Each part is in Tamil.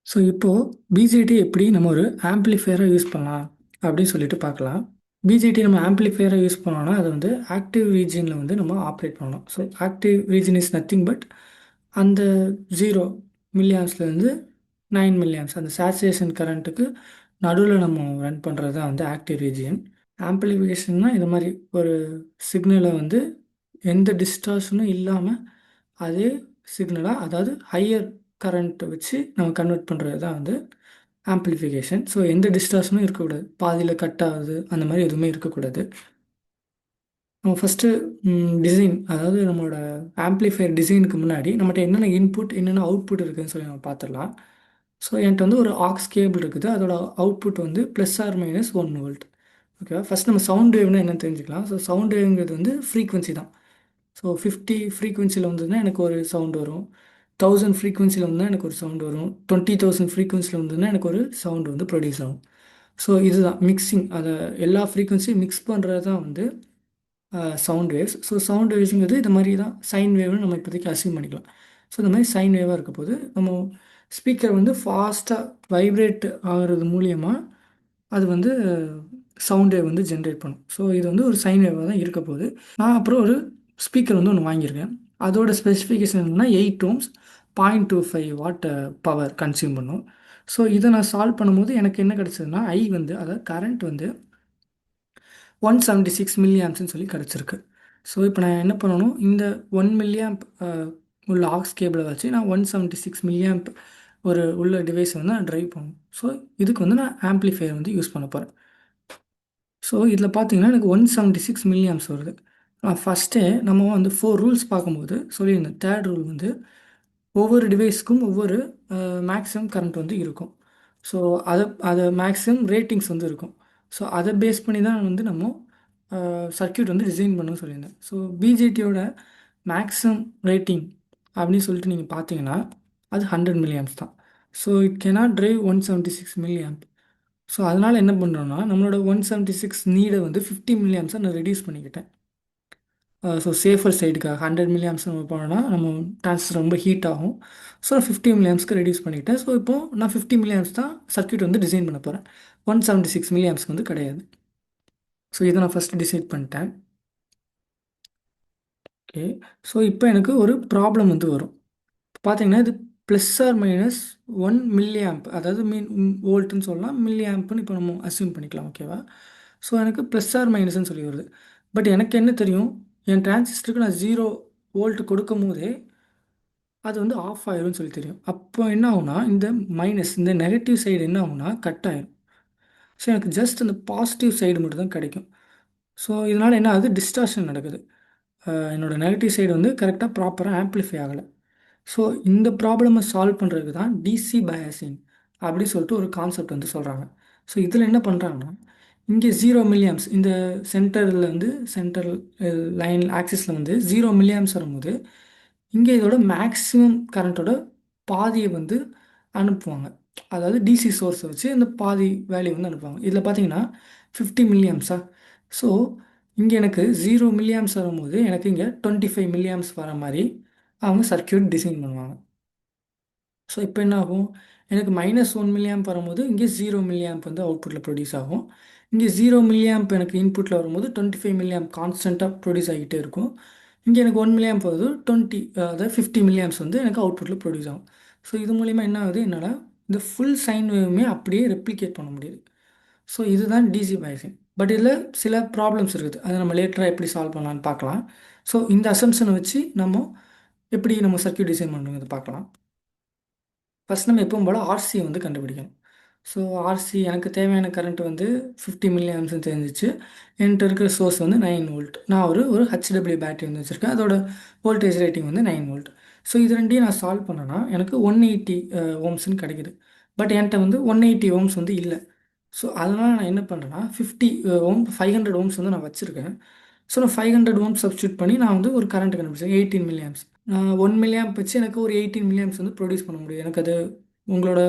ஸோ இப்போது பிஜேடி எப்படி நம்ம ஒரு ஆம்ப்ளிஃபையராக யூஸ் பண்ணலாம் அப்படின்னு சொல்லிட்டு பார்க்கலாம். பிஜேடி நம்ம ஆம்ப்ளிஃபையராக யூஸ் பண்ணோம்னா அது வந்து ஆக்டிவ் ரீஜியனில் வந்து நம்ம ஆப்ரேட் பண்ணணும். So active region is nothing but அந்த 0 மில்லியாம்ஸ்லேருந்து 9 மில்லியாம்ஸ் அந்த சேச்சுரேஷன் கரண்ட்டுக்கு நடுவில் நம்ம ரன் பண்ணுறது தான் வந்து ஆக்டிவ் ரீஜியன். ஆம்ப்ளிஃபிகேஷன்னா இது மாதிரி ஒரு சிக்னலை வந்து எந்த டிஸ்டார்ஷனும் இல்லாமல் அதே சிக்னலாக, அதாவது ஹையர் கரண்ட்டை வச்சு நம்ம கன்வெர்ட் பண்ணுறது தான் வந்து ஆம்ப்ளிஃபிகேஷன். ஸோ எந்த டிஸ்டார்ஷனும் இருக்கக்கூடாது, பாதியில் கட் ஆகுது அந்த மாதிரி எதுவுமே இருக்கக்கூடாது. நம்ம ஃபஸ்ட்டு டிசைன், அதாவது நம்மளோட ஆம்ப்ளிஃபையர் டிசைனுக்கு முன்னாடி நம்மகிட்ட என்னென்ன இன்புட் என்னென்ன அவுட்புட் இருக்குதுன்னு சொல்லி நம்ம பார்த்துடலாம். ஸோ என்கிட்ட வந்து ஒரு ஆக்ஸ் கேபிள் இருக்குது, அதோட அவுட்புட் வந்து +or-1 வோல்ட். ஓகேவா? ஃபஸ்ட் நம்ம சவுண்ட் வேவ்னா என்னன்னு தெரிஞ்சுக்கலாம். ஸோ சவுண்ட் வேவ்ங்கிறது வந்து ஃப்ரீக்வன்சி தான். ஸோ 50 ஃப்ரீக்வன்சியில் வந்ததுன்னா எனக்கு ஒரு சவுண்ட் வரும், 1000 ஃப்ரீக்வன்சியில் வந்தால் எனக்கு ஒரு சவுண்ட் வரும், 20,000 ஃப்ரீக்வன்சியில் வந்ததுன்னா எனக்கு ஒரு சவுண்ட் வந்து ப்ரொடியூஸ் ஆகும். ஸோ இதுதான் மிக்சிங், அதை எல்லா ஃப்ரீக்வன்சியும் மிக்ஸ் பண்ணுறது தான் வந்து சவுண்ட் வேவ்ஸ். ஸோ சவுண்ட் வேவ்ஸுங்கிறது இந்த மாதிரி தான் சைன் வேவ்னு நம்ம இப்போதைக்கு அசியூம் பண்ணிக்கலாம். ஸோ இந்த மாதிரி சைன் வேவாக இருக்க போது நம்ம ஸ்பீக்கர் வந்து ஃபாஸ்ட்டாக வைப்ரேட் ஆகிறது மூலியமாக அது வந்து சவுண்ட் வேவ் வந்து ஜென்ரேட் பண்ணும். ஸோ இது வந்து ஒரு சைன் வேவாக தான் இருக்க போகுது. நான் அப்புறம் ஒரு ஸ்பீக்கர் வந்து ஒன்று வாங்கியிருக்கேன். அதோட ஸ்பெசிஃபிகேஷன் என்னன்னா 8 ohms 0.25 வாட் பவர் கன்சியூம் பண்ணும். ஸோ இதை நான் சால்வ் பண்ணும்போது எனக்கு என்ன கிடச்சதுன்னா ஐ வந்து, அதாவது கரண்ட் வந்து 176 மில்லியாம்ப்ஸ்ன்னு சொல்லி கிடச்சிருக்கு. ஸோ இப்போ நான் என்ன பண்ணணும், இந்த 1 மில்லியாம்ப் உள்ள ஆக்ஸ் கேபிளை வச்சு நான் 176 மில்லியாம்ப் ஒரு உள்ள டிவைஸை வந்து நான் ட்ரைவ் பண்ணணும். ஸோ இதுக்கு வந்து நான் ஆம்ப்ளிஃபையர் வந்து யூஸ் பண்ண போகிறேன். ஸோ இதில் பார்த்தீங்கன்னா எனக்கு 176 மில்லியாம்ஸ் வருது. நான் ஃபஸ்ட்டே நம்ம வந்து 4 ரூல்ஸ் பார்க்கும்போது சொல்லியிருந்தேன். தேர்ட் ரூல் வந்து ஒவ்வொரு டிவைஸ்க்கும் ஒவ்வொரு மேக்ஸிமம் கரண்ட் வந்து இருக்கும். ஸோ அதை அதை மேக்ஸிமம் ரேட்டிங்ஸ் வந்து இருக்கும். ஸோ அதை பேஸ் பண்ணி தான் வந்து நம்ம சர்க்யூட் வந்து டிசைன் பண்ணணும்னு சொல்லியிருந்தேன். ஸோ பிஜேடியோட மேக்ஸிமம் ரேட்டிங் அப்படின்னு சொல்லிட்டு நீங்கள் பார்த்தீங்கன்னா அது 100 மில்லியாம்ஸ் தான். So it cannot drive 176 milliamp. So அதனால் என்ன பண்ணுறோன்னா நம்மளோட 176 நீடை வந்து 50 மில்லியாம்ஸை நான் ரெடியூஸ் பண்ணிக்கிட்டேன். ஸோ சேஃபர் சைடுக்காக 100 மில்லியாம்ஸ் நம்ம போனோம்னா நம்ம டிரான்சிஸ்டர் ரொம்ப ஹீட் ஆகும். ஸோ நான் 50 மில்லியாம்ஸ்க்கு ரெடியூஸ் பண்ணிக்கிட்டேன். ஸோ இப்போது நான் 50 மில்லியாம்ஸ் தான் சர்க்யூட் வந்து டிசைன் பண்ண போகிறேன், 176 மில்லியாம்ஸ்க்கு வந்து கிடையாது. ஸோ இதை நான் ஃபஸ்ட்டு டிசைட் பண்ணிட்டேன். ஓகே, ஸோ இப்போ எனக்கு ஒரு ப்ராப்ளம் வந்து வரும். பார்த்தீங்கன்னா இது +or-1 மில்லியாம்ப், அதாவது வோல்ட்டுன்னு சொல்லலாம், மில்லியாம்ப்னு இப்போ நம்ம அசியூம் பண்ணிக்கலாம். ஓகேவா? ஸோ எனக்கு +or-ன்னு சொல்லி வருது. பட் எனக்கு என்ன தெரியும், என் டிரான்சிஸ்டருக்கு நான் 0 வோல்ட் கொடுக்கும் போதே அது வந்து ஆஃப் ஆயிரும்னு சொல்லி தெரியும். அப்போ என்ன ஆகும்னா இந்த மைனஸ், இந்த நெகட்டிவ் சைடு என்ன ஆகும்னா கட் ஆயிரும். ஸோ எனக்கு ஜஸ்ட் அந்த பாசிட்டிவ் சைடு மட்டும் தான் கிடைக்கும். ஸோ இதனால் என்ன ஆகுது, டிஸ்டார்ஷன் நடக்குது. என்னோட நெகட்டிவ் சைடு வந்து கரெக்டாக ப்ராப்பராக ஆம்ப்ளிஃபை ஆகலை. ஸோ இந்த ப்ராப்ளமை சால்வ் பண்ணுறதுக்கு தான் டிசி பயாசிங் அப்படி சொல்லிட்டு ஒரு கான்செப்ட் வந்து சொல்கிறாங்க. ஸோ இதில் என்ன பண்ணுறாங்கன்னா, இங்கே 0 மில்லியாம்ஸ் இந்த சென்டரில் வந்து சென்டர் லைன் ஆக்சிஸில் வந்து 0 மில்லியாம்ஸ் வரும்போது இங்கே இதோட மேக்ஸிமம் கரண்ட்டோட பாதியை வந்து அனுப்புவாங்க. அதாவது டிசி சோர்ஸை வச்சு இந்த பாதி வேல்யூ வந்து அனுப்புவாங்க. இதில் பார்த்தீங்கன்னா 50 மில்லியாம்ஸா. ஸோ இங்கே எனக்கு 0 மில்லியாம்ஸ் வரும்போது எனக்கு இங்கே 25 மில்லியாம்ஸ் வர மாதிரி அவங்க சர்க்யூட் டிசைன் பண்ணுவாங்க. ஸோ இப்போ என்ன ஆகும், எனக்கு -1 மில்லியாம்ப் வரும்போது இங்கே 0 மில்லியாம்ப் வந்து அவுட்புட்டில் ப்ரொடியூஸ் ஆகும். இங்கே 0 மில்லியாம்ப் எனக்கு இன்புட்டில் வரும்போது 25 மில்லியாம்ப் கான்ஸ்டண்ட்டாக ப்ரொடியூஸ் ஆகிட்டே இருக்கும். இங்கே எனக்கு 1 மில்லியாம்ப் வருது, அதாவது 50 மில்லியாம்ஸ் வந்து எனக்கு அவுட்புட்டில் ப்ரொடியூஸ் ஆகும். ஸோ இது மூலிமா என்ன ஆகுது, என்னால் இந்த ஃபுல் சைன் வேவுமே அப்படியே ரெப்ளிகேட் பண்ண முடியுது. ஸோ இதுதான் டிசி பயாசிங். பட் இதில் சில ப்ராப்ளம்ஸ் இருக்குது, அதை நம்ம லேட்டராக எப்படி சால்வ் பண்ணலான்னு பார்க்கலாம். ஸோ இந்த அசம்ஷனை வச்சு நம்ம எப்படி நம்ம சர்க்யூட் டிசைன் பண்ணுறோங்கிறத பார்க்கலாம். ஃபஸ்ட் நம்ம எப்பவும் போல் ஆர்சி வந்து கண்டுபிடிக்கணும். ஸோ ஆர்சி எனக்கு தேவையான கரண்ட் வந்து 50 மில்லியாம்ஸ்னு தெரிஞ்சிச்சு. என்கிட்ட இருக்கிற சோர்ஸ் வந்து 9 வோல்ட். நான் ஒரு ஹெச்டபிள்யூ பேட்டரி வந்து வச்சுருக்கேன், அதோட வோல்டேஜ் ரேட்டிங் வந்து 9 வோல்ட். ஸோ இது ரெண்டையும் நான் சால்வ் பண்ணேன்னா எனக்கு 180 ஓம்ஸ்ன்னு கிடைக்குது. பட் என்கிட்ட வந்து 180 ஓம்ஸ் வந்து இல்லை. ஸோ அதனால் நான் என்ன பண்ணுறேன்னா 500 ஓம்ஸ் வந்து நான் வச்சுருக்கேன். ஸோ நான் 500 ஓம்ஸ் சப்ஸ்டியூட் பண்ணி நான் வந்து ஒரு கரண்ட் கண்டுபிடிச்சேன் 18 மில்லியாம்ஸ். 1 மில்லியாம்ப் வச்சு எனக்கு ஒரு 18 மில்லியாம்ஸ் வந்து ப்ரொடியூஸ் பண்ண முடியும். எனக்கு அது உங்களோட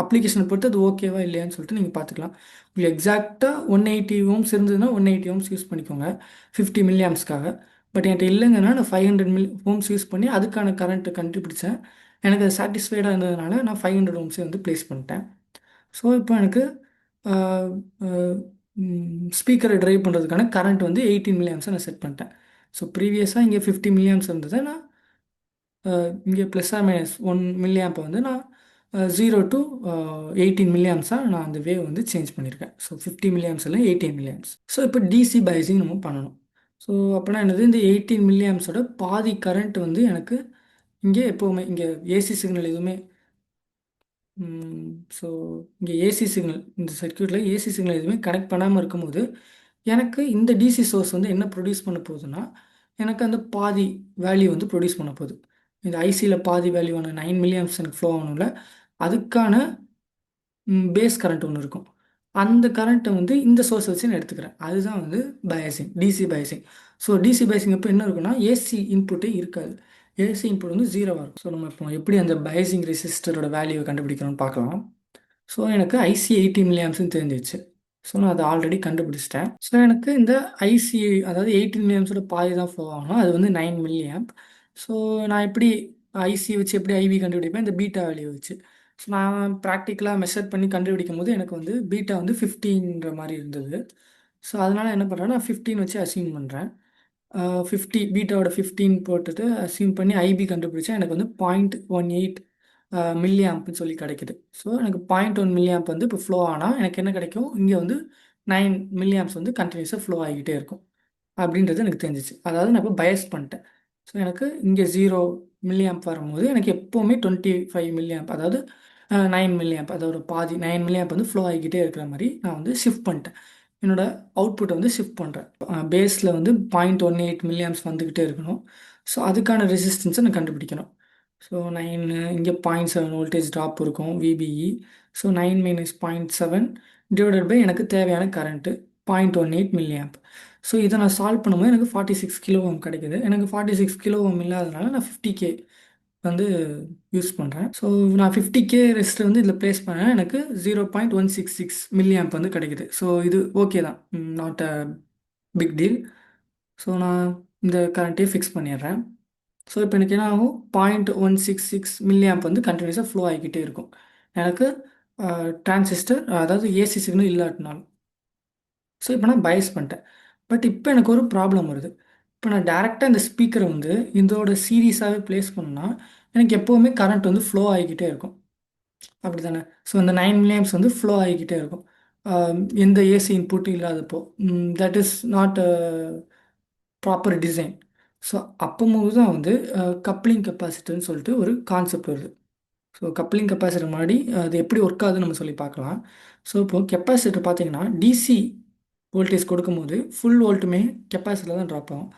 அப்ளிகேஷனை பொறுத்து அது ஓகேவா இல்லையான்னு சொல்லிட்டு நீங்கள் பார்த்துக்கலாம். உங்களுக்கு எக்ஸாக்டாக 180 ஓம்ஸ் இருந்ததுன்னா 180 ஓம்ஸ் யூஸ் பண்ணிக்கோங்க 50 மில்லியாம்ஸ்க்காக. பட் என்கிட்ட இல்லைங்கன்னா நான் 500 ஓம்ஸ் யூஸ் பண்ணி அதுக்கான கரண்ட்டை கண்டுபிடிச்சேன். எனக்கு அது சாட்டிஸ்ஃபைடாக இருந்ததுனால நான் 500 ஓம்ஸே வந்து ப்ளேஸ் பண்ணிட்டேன். ஸோ இப்போ எனக்கு ஸ்பீக்கரை ட்ரைவ் பண்ணுறதுக்கான கரண்ட் வந்து 18 mA நான் செட் பண்ணிட்டேன். ஸோ ப்ரீவியஸாக இங்கே 50 mA இருந்தது. நான் இங்கே ப்ளஸ் ஆர் மைனஸ் 1 mA வந்து நான் 0 to 18 mA நான் அந்த வேவ் வந்து சேஞ்ச் பண்ணியிருக்கேன். ஸோ 50 mA இல்லை 18 mA. ஸோ இப்போ டிசி பைசிங் நம்ம பண்ணணும். ஸோ அப்போனா என்னது, இந்த 18 mA பாதி கரண்ட் வந்து எனக்கு இங்கே எப்போவுமே இங்கே ஏசி சிக்னல் எதுவுமே ஸோ இங்கே ஏசி சிக்னல் இந்த சர்க்யூட்டில் ஏசி சிக்னல் எதுவுமே கனெக்ட் பண்ணாமல் இருக்கும்போது எனக்கு இந்த டிசி சோர்ஸ் வந்து என்ன ப்ரொடியூஸ் பண்ண போகுதுன்னா, எனக்கு அந்த பாதி வேல்யூ வந்து ப்ரொடியூஸ் பண்ண போகுது. இந்த ஐசியில் பாதி வேல்யூவான 9 mA எனக்கு ஃப்ளோ ஆகணும்ல, அதுக்கான பேஸ் கரண்ட் ஒன்று இருக்கும். அந்த கரண்ட்டை வந்து இந்த சோர்ஸ் வச்சு நான் எடுத்துக்கிறேன். அதுதான் வந்து biasing, DC biasing. So DC biasing எப்போ என்ன இருக்குன்னா, ஏசி இன்புட்டே இருக்காது. ஏசி இன்புட் வந்து ஜீரோவாக இருக்கும். ஸோ நம்ம இப்போ எப்படி அந்த பயாசிங் ரெசிஸ்டரோட வேல்யூவை கண்டுபிடிக்கணும்னு பார்க்கலாம். ஸோ எனக்கு ஐசி 18 mA தெரிஞ்சிச்சு. ஸோ நான் அதை ஆல்ரெடி கண்டுபிடிச்சிட்டேன். ஸோ எனக்கு இந்த ஐசி அதாவது 18 mA பாதி தான் ஃப்ளோ ஆகணும். அது வந்து 9 mA. ஸோ நான் எப்படி ஐசி வச்சு எப்படி ஐவி கண்டுபிடிப்பேன், இந்த பீட்டா வேல்யூ வச்சு. ஸோ நான் ப்ராக்டிக்கலாக மெஷர் பண்ணி கண்டுபிடிக்கும் போது எனக்கு வந்து பீட்டா வந்து 15ன்ற மாதிரி இருந்தது. ஸோ அதனால் என்ன பண்ணுறேன், நான் 15 வச்சு அசியூம் பண்ணுறேன். 50 பீட்டாவோட 15 போட்டுட்டு அசியூம் பண்ணி ஐபி கண்டுபிடிச்சா எனக்கு வந்து 0.18 மில்லிஆம்ப்னு சொல்லி கிடைக்குது. ஸோ எனக்கு 0.1 மில்லிஆம்ப் வந்து இப்போ ஃப்ளோ ஆனால் எனக்கு என்ன கிடைக்கும், இங்கே வந்து 9 mA வந்து கண்டினியூஸாக ஃப்ளோ ஆகிக்கிட்டே இருக்கும் அப்படின்றது எனக்கு தெரிஞ்சிச்சு. அதாவது நான் இப்போ பயஸ் பண்ணிட்டேன். ஸோ எனக்கு இங்கே 0 mA வரும்போது எனக்கு எப்போவுமே 25 mA, அதாவது 9 mA, அதோட பாதி 9 mA வந்து ஃப்ளோ ஆகிக்கிட்டே இருக்கிற மாதிரி நான் வந்து ஷிஃப்ட் பண்ணிட்டேன். என்னோட அவுட்புட்டை வந்து ஷிஃப்ட் பண்ணுறேன். பேஸில் வந்து 0.18 mA வந்துக்கிட்டே இருக்கணும். ஸோ அதுக்கான ரெசிஸ்டன்ஸை நான் கண்டுபிடிக்கணும். ஸோ 9 இங்கே 0.7 வோல்டேஜ் ட்ராப் இருக்கும் VBE. So 9 minus 0.7 divided by எனக்கு தேவையான கரண்ட்டு 0.18 mA. ஸோ இதை நான் சால்வ் பண்ணும்போது எனக்கு 46 kΩ கிடைக்குது. எனக்கு 46 kΩ இல்லாதனால நான் 50K வந்து யூஸ் பண்ணுறேன். ஸோ நான் 50K ரெஸ்ட் வந்து இதில் ப்ளேஸ் பண்ணேன். எனக்கு 0.166 mA வந்து கிடைக்குது. ஸோ இது ஓகே தான், not a big deal. So நான் இந்த கரண்ட்டே ஃபிக்ஸ் பண்ணிடுறேன். ஸோ இப்போ எனக்கு என்ன ஆகும், 0.166 mA வந்து கண்டினியூஸாக ஃப்ளோ ஆகிக்கிட்டே இருக்கும் எனக்கு டிரான்சிஸ்டர், அதாவது ஏசி சிக்னல் இல்லாட்டினாலும். ஸோ இப்போ நான் பயஸ் பண்ணிட்டேன். பட் இப்போ எனக்கு ஒரு ப்ராப்ளம் வருது. இப்போ நான் டேரெக்டாக இந்த ஸ்பீக்கரை வந்து இதோட சீரீஸாகவே ப்ளேஸ் பண்ணா எனக்கு எப்போவுமே கரண்ட் வந்து ஃப்ளோ ஆகிக்கிட்டே இருக்கும். அப்படி தானே? ஸோ இந்த 9 mA வந்து ஃப்ளோ ஆகிக்கிட்டே இருக்கும் எந்த ஏசி இன்புட்டும் இல்லாதப்போ. That is not proper design. So அப்போது தான் வந்து கப்ளிங் கெப்பாசிட்டர்னு சொல்லிட்டு ஒரு கான்செப்ட் வருது. ஸோ கப்ளிங் கெப்பாசிட்டர் முன்னாடி அது எப்படி ஒர்க் ஆகுதுன்னு நம்ம சொல்லி பார்க்கலாம். ஸோ இப்போது கெப்பாசிட்டர் பார்த்தீங்கன்னா டிசி வோல்டேஜ் கொடுக்கும்போது ஃபுல் வோல்ட்டுமே கெப்பாசிட்டரில் தான் ட்ராப் ஆகும்.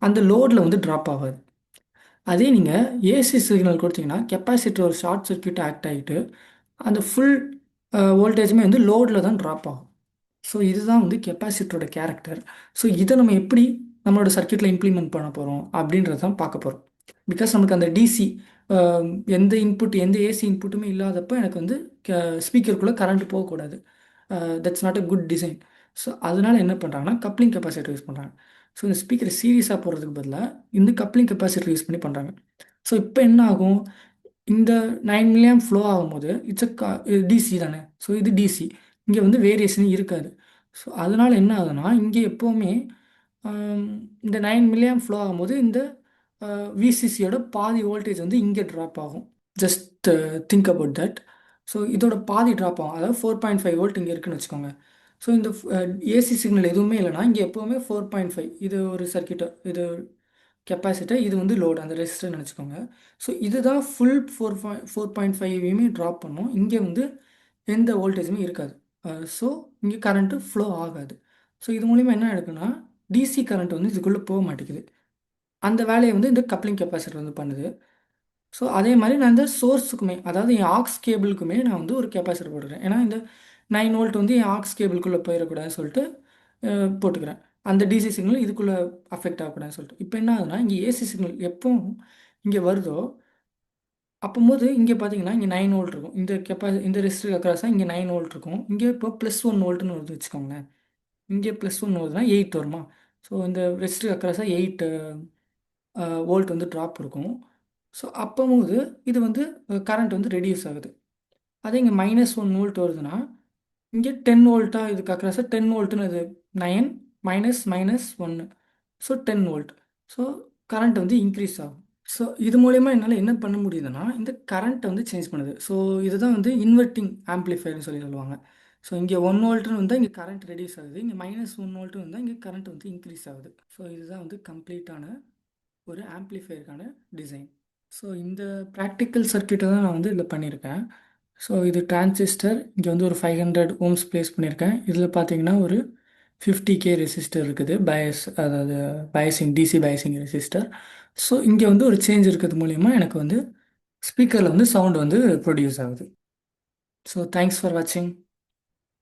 அந்த லோடில் வந்து ட்ராப் ஆகாது. அதே நீங்கள் ஏசி சிக்னல் கொடுத்தீங்கன்னா கெப்பாசிட்டர் ஒரு ஷார்ட் சர்க்யூட் ஆக்ட் ஆகிட்டு அந்த ஃபுல் வோல்டேஜுமே வந்து லோடில் தான் ட்ராப் ஆகும். ஸோ இதுதான் வந்து கெப்பாசிட்டரோட கேரக்டர். ஸோ இதை நம்ம எப்படி நம்மளோட சர்க்யூட்டில் இம்ப்ளிமெண்ட் பண்ண போகிறோம் அப்படின்றத தான் பார்க்க போகிறோம். பிகாஸ் நமக்கு அந்த டிசி எந்த இன்புட் எந்த ஏசி இன்புட்டுமே இல்லாதப்போ எனக்கு வந்து ஸ்பீக்கருக்குள்ளே கரண்ட் போகக்கூடாது. That's not a good design. So அதனால என்ன பண்ணுறாங்கன்னா கப்ளிங் கெப்பாசிட்டர் யூஸ் பண்ணுறாங்க. ஸோ இந்த ஸ்பீக்கரை சீரியஸாக போடுறதுக்கு பதிலாக இந்த கப்ளிங் கெப்பாசிட்டர் யூஸ் பண்ணி பண்ணுறாங்க. ஸோ இப்போ என்ன ஆகும், இந்த 9 mA ஃப்ளோ ஆகும்போது இட்ஸ் அ டிசி தானே. ஸோ இது டிசி, இங்கே வந்து வேரியேஷன் இருக்காது. ஸோ அதனால் என்ன ஆகுதுன்னா இங்கே எப்போவுமே இந்த 9 mA ஃப்ளோ ஆகும்போது இந்த விசிசியோட பாதி வோல்டேஜ் வந்து இங்கே ட்ராப் ஆகும். Just think about that. So இதோட பாதி ட்ராப் ஆகும். அதாவது 4.5 வோல்ட் இங்கே இருக்குன்னு வச்சுக்கோங்க. ஸோ இந்த ஏசி சிக்னல் எதுவுமே இல்லைனா இங்கே எப்போவுமே 4.5, இது ஒரு சர்க்கியூட்டர், இது கெப்பாசிட்டர், இது வந்து லோடு அந்த ரெசிஸ்டர் நினச்சிக்கோங்க. ஸோ இதுதான் ஃபுல் 4.5 ட்ராப் பண்ணும். இங்கே வந்து எந்த வோல்டேஜுமே இருக்காது. ஸோ இங்கே கரண்ட்டு ஃப்ளோ ஆகாது. ஸோ இது மூலிமா என்ன நடக்குன்னா டிசி கரண்ட் வந்து இதுக்குள்ளே போக மாட்டேங்குது. அந்த வேலையை வந்து இந்த கப்ளிங் கெப்பாசிட்டர் வந்து பண்ணுது. ஸோ அதே மாதிரி நான் இந்த சோர்ஸுக்குமே, அதாவது என் ஆக்ஸ் கேபிளுக்குமே நான் வந்து ஒரு கெப்பாசிட்டர் போட்டுக்கிறேன். ஏன்னா இந்த 9 வோல்ட் வந்து என் ஆக்ஸ் கேபிளுக்குள்ளே போயிடக்கூடாதுன்னு சொல்லிட்டு போட்டுக்கிறேன். அந்த டிசி சிக்னல் இதுக்குள்ளே அஃபெக்ட் ஆகக்கூடாதுன்னு சொல்லிட்டு. இப்போ என்ன ஆகுதுன்னா இங்கே ஏசி சிக்னல் எப்போ இங்கே வருதோ அப்போது இங்கே பார்த்தீங்கன்னா இங்கே 9 வோல்ட் இருக்கும். இந்த ரெசிஸ்டர் அக்ராஸாக இங்கே 9 வோல்ட் இருக்கும். இங்கே இப்போ +1 வோல்ட்னு வருது வச்சுக்கோங்களேன். இங்கே +1 வருதுன்னா 8 வருமா. ஸோ இந்த ரெசிஸ்டர் அக்ராஸாக 8 வோல்ட் வந்து ட்ராப் இருக்கும். ஸோ அப்போது இது வந்து கரண்ட் வந்து ரெடியூஸ் ஆகுது. அதே இங்கே -1 வோல்ட் வருதுன்னா இங்கே 10 வோல்ட்டாக இதுக்கு அக்ராஸாக 10 வோல்ட்டுன்னு இது 9 minus minus 1, so 10 volt. So current வந்து இன்க்ரீஸ் ஆகும். ஸோ இது மூலயமா என்னால் என்ன பண்ண முடியுதுன்னா இந்த கரண்ட்டை வந்து சேஞ்ச் பண்ணுது. ஸோ இதுதான் வந்து இன்வெர்ட்டிங் ஆம்ப்ளிஃபையர்னு சொல்லி சொல்லுவாங்க. ஸோ இங்கே 1 வோல்ட்னு வந்தால் இங்கே கரண்ட் ரெடியூஸ் ஆகுது, இங்கே -1 வோல்ட்னு வந்தால் இங்கே கரண்ட் வந்து இன்க்ரீஸ் ஆகுது. ஸோ இதுதான் வந்து கம்ப்ளீட்டான ஒரு ஆம்ப்ளிஃபையருக்கான டிசைன். ஸோ இந்த ப்ராக்டிக்கல் சர்க்யூட்டை தான் நான் வந்து இதில் பண்ணியிருக்கேன். ஸோ இது டிரான்சிஸ்டர், இங்கே வந்து ஒரு 500 ஓம்ஸ் ப்ளேஸ் பண்ணியிருக்கேன். இதில் பார்த்தீங்கன்னா ஒரு 50K ரெசிஸ்டர் இருக்குது, பயஸ், அதாவது பயசிங், டிசி பயசிங் ரெசிஸ்டர். ஸோ இங்கே வந்து ஒரு சேஞ்ச் இருக்கிறது மூலிமா எனக்கு வந்து ஸ்பீக்கரில் வந்து சவுண்ட் வந்து ப்ரொடியூஸ் ஆகுது. ஸோ தேங்க்ஸ் ஃபார் வாட்சிங்.